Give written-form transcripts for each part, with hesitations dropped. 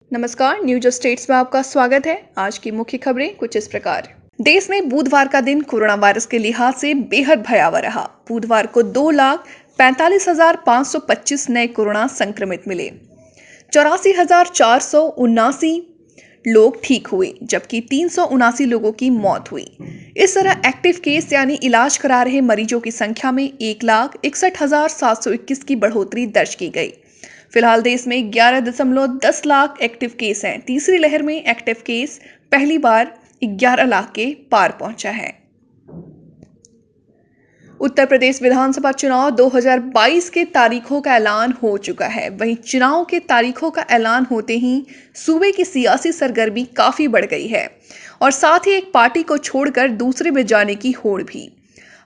नमस्कार, news states में आपका स्वागत है। आज की मुख्य खबरें कुछ इस प्रकार। देश में बुधवार का दिन कोरोना वायरस के लिहाज से बेहद भयावह रहा। बुधवार को 2,45,525 नए कोरोना संक्रमित मिले। 84,479 लोग ठीक हुए, जबकि 379 लोगों की मौत हुई। इस तरह एक्टिव केस यानी इलाज करा रहे मरीजों की संख्या में 1,61,721 की बढ़ोतरी दर्ज की गई। फिलहाल देश में 11.10 लाख एक्टिव केस हैं। तीसरी लहर में एक्टिव केस पहली बार 11 लाख के पार पहुंचा है। उत्तर प्रदेश विधानसभा चुनाव 2022 के तारीखों का ऐलान हो चुका है। वहीं चुनाव के तारीखों का ऐलान होते ही सूबे की सियासी सरगर्मी काफी बढ़ गई है और साथ ही एक पार्टी को छोड़कर दूसरे में जाने की होड़ भी।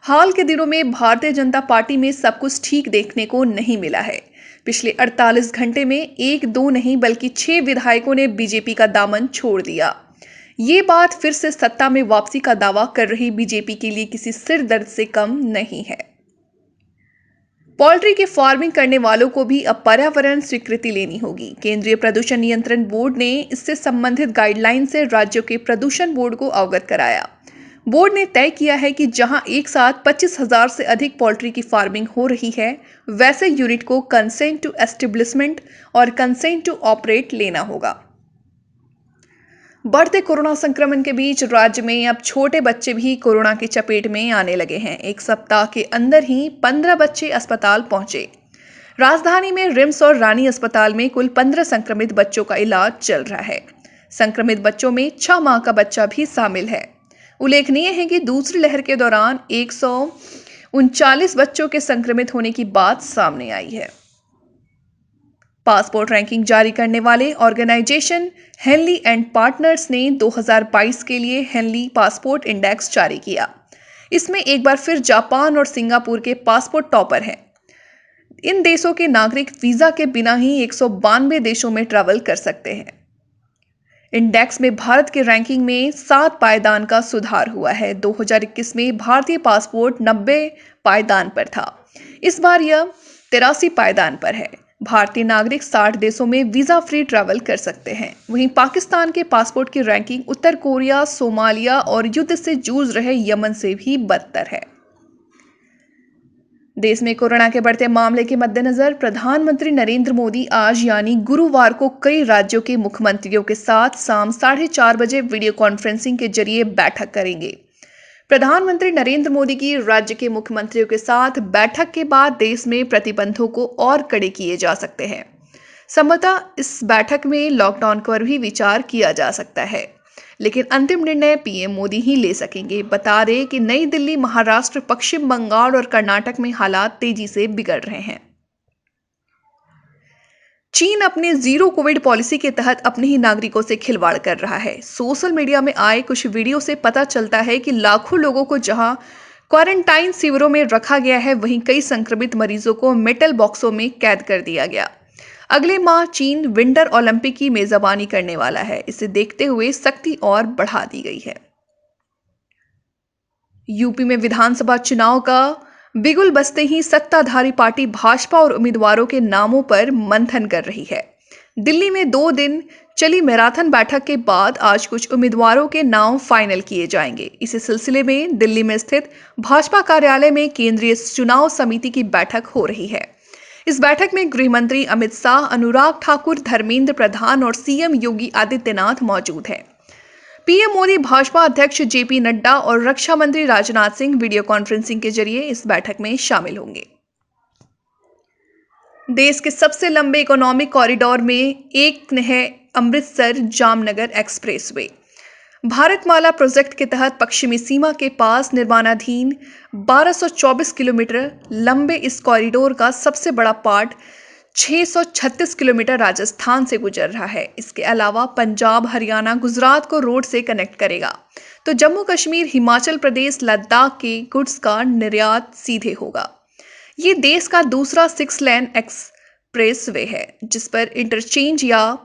हाल के दिनों में भारतीय जनता पार्टी में सब कुछ ठीक देखने को नहीं मिला है। पिछले 48 घंटे में एक दो नहीं बल्कि 6 विधायकों ने बीजेपी का दामन छोड़ दिया। ये बात फिर से सत्ता में वापसी का दावा कर रही बीजेपी के लिए किसी सिर दर्द से कम नहीं है। पोल्ट्री की फार्मिंग करने वालों को भी अब पर्यावरण स्वीकृति लेनी होगी। केंद्रीय प्रदूषण नियंत्रण बोर्ड ने इससे संबंधित गाइडलाइन से राज्यों के प्रदूषण बोर्ड को अवगत कराया। बोर्ड ने तय किया है कि जहां एक साथ 25,000 से अधिक पोल्ट्री की फार्मिंग हो रही है, वैसे यूनिट को कंसेंट टू एस्टेब्लिशमेंट और कंसेंट टू ऑपरेट लेना होगा। बढ़ते कोरोना संक्रमण के बीच राज्य में अब छोटे बच्चे भी कोरोना की चपेट में आने लगे हैं। एक सप्ताह के अंदर ही 15 बच्चे अस्पताल पहुंचे। राजधानी में रिम्स और रानी अस्पताल में कुल 15 संक्रमित बच्चों का इलाज चल रहा है। संक्रमित बच्चों में 6 माह का बच्चा भी शामिल है। उल्लेखनीय है कि दूसरी लहर के दौरान 139 बच्चों के संक्रमित होने की बात सामने आई है। पासपोर्ट रैंकिंग जारी करने वाले ऑर्गेनाइजेशन हेनली एंड पार्टनर्स ने 2022 के लिए हेनली पासपोर्ट इंडेक्स जारी किया। इसमें एक बार फिर जापान और सिंगापुर के पासपोर्ट टॉपर हैं। इन देशों के नागरिक वीजा के बिना ही 192 देशों में ट्रैवल कर सकते हैं। इंडेक्स में भारत के रैंकिंग में 7 पायदान का सुधार हुआ है। 2021 में भारतीय पासपोर्ट 90 पायदान पर था। इस बार यह 83 पायदान पर है। भारतीय नागरिक 60 देशों में वीजा फ्री ट्रैवल कर सकते हैं। वहीं पाकिस्तान के पासपोर्ट की रैंकिंग उत्तर कोरिया, सोमालिया और युद्ध से जूझ रहे यमन से भी बदतर है। देश में कोरोना के बढ़ते मामले के मद्देनजर प्रधानमंत्री नरेंद्र मोदी आज यानी गुरुवार को कई राज्यों के मुख्यमंत्रियों के साथ शाम 4:30 बजे वीडियो कॉन्फ्रेंसिंग के जरिए बैठक करेंगे। प्रधानमंत्री नरेंद्र मोदी की राज्य के मुख्यमंत्रियों के साथ बैठक के बाद देश में प्रतिबंधों को और कड़े किए जा सकते हैं। संभवतः इस बैठक में लॉकडाउन पर भी विचार किया जा सकता है, लेकिन अंतिम निर्णय पीएम मोदी ही ले सकेंगे। बता दें कि नई दिल्ली, महाराष्ट्र, पश्चिम बंगाल और कर्नाटक में हालात तेजी से बिगड़ रहे हैं। चीन अपने जीरो कोविड पॉलिसी के तहत अपने ही नागरिकों से खिलवाड़ कर रहा है। सोशल मीडिया में आए कुछ वीडियो से पता चलता है कि लाखों लोगों को जहां क्वारंटाइन शिविरों में रखा गया है, वहीं कई संक्रमित मरीजों को मेटल बॉक्सों में कैद कर दिया गया। अगले माह चीन विंटर ओलंपिक की मेजबानी करने वाला है। इसे देखते हुए सख्ती और बढ़ा दी गई है। यूपी में विधानसभा चुनाव का बिगुल बजते ही सत्ताधारी पार्टी भाजपा और उम्मीदवारों के नामों पर मंथन कर रही है। दिल्ली में 2 दिन चली मैराथन बैठक के बाद आज कुछ उम्मीदवारों के नाम फाइनल किए जाएंगे। इसी सिलसिले में दिल्ली में स्थित भाजपा कार्यालय में केंद्रीय चुनाव समिति की बैठक हो रही है। इस बैठक में गृह मंत्री अमित शाह, अनुराग ठाकुर, धर्मेंद्र प्रधान और सीएम योगी आदित्यनाथ मौजूद हैं। पीएम मोदी, भाजपा अध्यक्ष जेपी नड्डा और रक्षा मंत्री राजनाथ सिंह वीडियो कॉन्फ्रेंसिंग के जरिए इस बैठक में शामिल होंगे। देश के सबसे लंबे इकोनॉमिक कॉरिडोर में एक है अमृतसर जामनगर एक्सप्रेसवे। भारतमाला प्रोजेक्ट के तहत पश्चिमी सीमा के पास निर्माणाधीन 1224 किलोमीटर लंबे इस कॉरिडोर का सबसे बड़ा पार्ट 636 किलोमीटर राजस्थान से गुजर रहा है। इसके अलावा पंजाब, हरियाणा, गुजरात को रोड से कनेक्ट करेगा, तो जम्मू कश्मीर, हिमाचल प्रदेश, लद्दाख के गुड्स का निर्यात सीधे होगा। ये देश का दूसरा 6 लेन एक्सप्रेस वे है, जिस पर इंटरचेंज या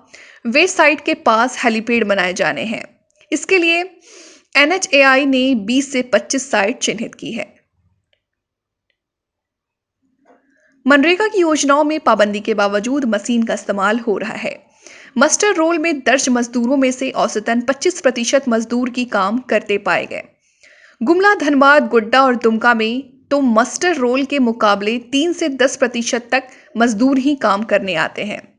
वे साइट के पास हेलीपैड बनाए जाने हैं। इसके लिए NHAI ने 20 से 25 साइट चिन्हित की है। मनरेगा की योजनाओं में पाबंदी के बावजूद मशीन का इस्तेमाल हो रहा है। मस्टर रोल में दर्ज मजदूरों में से औसतन 25% मजदूर की काम करते पाए गए। गुमला, धनबाद, गोड्डा और दुमका में तो मस्टर रोल के मुकाबले 3 से 10% तक मजदूर ही काम करने आते हैं।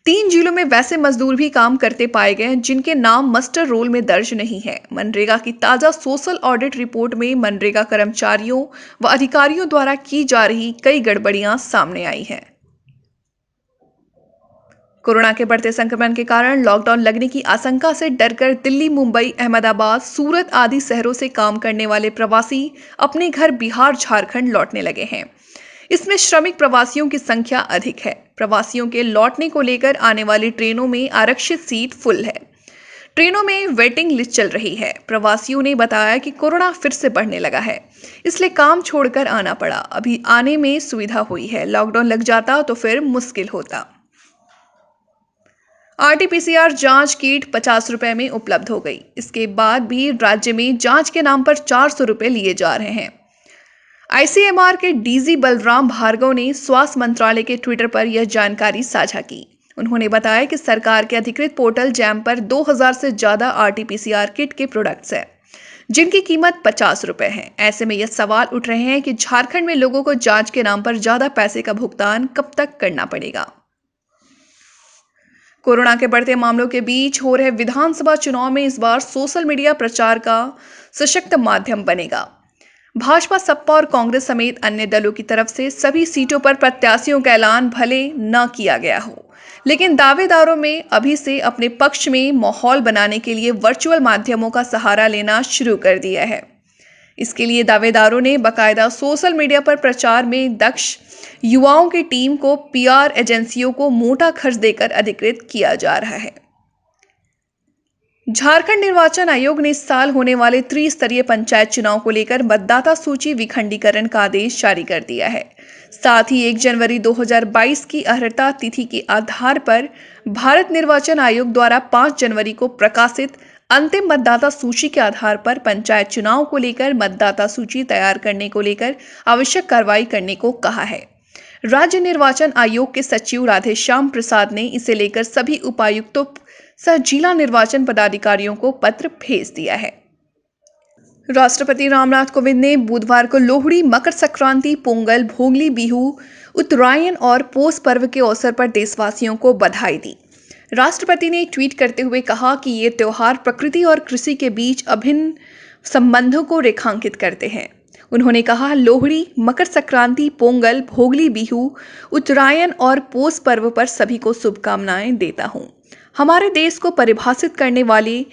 3 जिलों में वैसे मजदूर भी काम करते पाए गए जिनके नाम मस्टर रोल में दर्ज नहीं है। मनरेगा की ताजा सोशल ऑडिट रिपोर्ट में मनरेगा कर्मचारियों व अधिकारियों द्वारा की जा रही कई गड़बड़ियां सामने आई हैं। कोरोना के बढ़ते संक्रमण के कारण लॉकडाउन लगने की आशंका से डरकर दिल्ली, मुंबई, अहमदाबाद, सूरत आदि शहरों से काम करने वाले प्रवासी अपने घर बिहार, झारखंड लौटने लगे हैं। इसमें श्रमिक प्रवासियों की संख्या अधिक है। प्रवासियों के लौटने को लेकर आने वाली ट्रेनों में आरक्षित सीट फुल है। ट्रेनों में वेटिंग लिस्ट चल रही है। प्रवासियों ने बताया कि कोरोना फिर से बढ़ने लगा है, इसलिए काम छोड़कर आना पड़ा। अभी आने में सुविधा हुई है, लॉकडाउन लग जाता तो फिर मुश्किल होता। आरटी-पीसीआर जांच किट 50 रुपए में उपलब्ध हो गई। इसके बाद भी राज्य में जांच के नाम पर 400 रुपए लिए जा रहे हैं। आईसीएमआर के डीजी बलराम भार्गव ने स्वास्थ्य मंत्रालय के ट्विटर पर यह जानकारी साझा की। उन्होंने बताया कि सरकार के अधिकृत पोर्टल जैम पर 2000 से ज्यादा आरटी-पीसीआर किट के प्रोडक्ट्स हैं, जिनकी कीमत 50 रुपए है। ऐसे में यह सवाल उठ रहे हैं कि झारखंड में लोगों को जांच के नाम पर ज्यादा पैसे का भुगतान कब तक करना पड़ेगा। कोरोना के बढ़ते मामलों के बीच हो रहे विधानसभा चुनाव में इस बार सोशल मीडिया प्रचार का सशक्त माध्यम बनेगा। भाजपा, सपा और कांग्रेस समेत अन्य दलों की तरफ से सभी सीटों पर प्रत्याशियों का ऐलान भले न किया गया हो, लेकिन दावेदारों में अभी से अपने पक्ष में माहौल बनाने के लिए वर्चुअल माध्यमों का सहारा लेना शुरू कर दिया है। इसके लिए दावेदारों ने बाकायदा सोशल मीडिया पर प्रचार में दक्ष युवाओं की टीम को पीआर एजेंसियों को मोटा खर्च देकर अधिकृत किया जा रहा है। झारखंड निर्वाचन आयोग ने इस साल होने वाले त्रिस्तरीय पंचायत चुनाव को लेकर मतदाता सूची विखंडीकरण का आदेश जारी कर दिया है। साथ ही 1 जनवरी 2022 की अर्हता तिथि के आधार पर भारत निर्वाचन आयोग द्वारा 5 जनवरी को प्रकाशित अंतिम मतदाता सूची के आधार पर पंचायत चुनाव को लेकर मतदाता सूची तैयार करने को लेकर आवश्यक कार्रवाई करने को कहा है। राज्य निर्वाचन आयोग के सचिव राधेश्याम प्रसाद ने इसे लेकर सभी उपायुक्तों सह जिला निर्वाचन पदाधिकारियों को पत्र भेज दिया है। राष्ट्रपति रामनाथ कोविंद ने बुधवार को लोहड़ी, मकर संक्रांति, पोंगल, भोगली बिहू, उत्तरायण और पोष पर्व के अवसर पर देशवासियों को बधाई दी। राष्ट्रपति ने ट्वीट करते हुए कहा कि ये त्योहार प्रकृति और कृषि के बीच अभिन्न संबंधों को रेखांकित करते हैं। उन्होंने कहा, लोहड़ी, मकर संक्रांति, पोंगल, भोगली बिहू, उत्तरायण और पोष पर्व पर सभी को शुभकामनाएं देता हूं। हमारे देश को परिभाषित करने वाली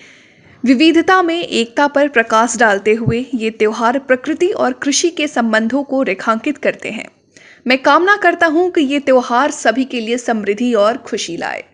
विविधता में एकता पर प्रकाश डालते हुए ये त्योहार प्रकृति और कृषि के संबंधों को रेखांकित करते हैं। मैं कामना करता हूं कि ये त्योहार सभी के लिए समृद्धि और खुशी लाए।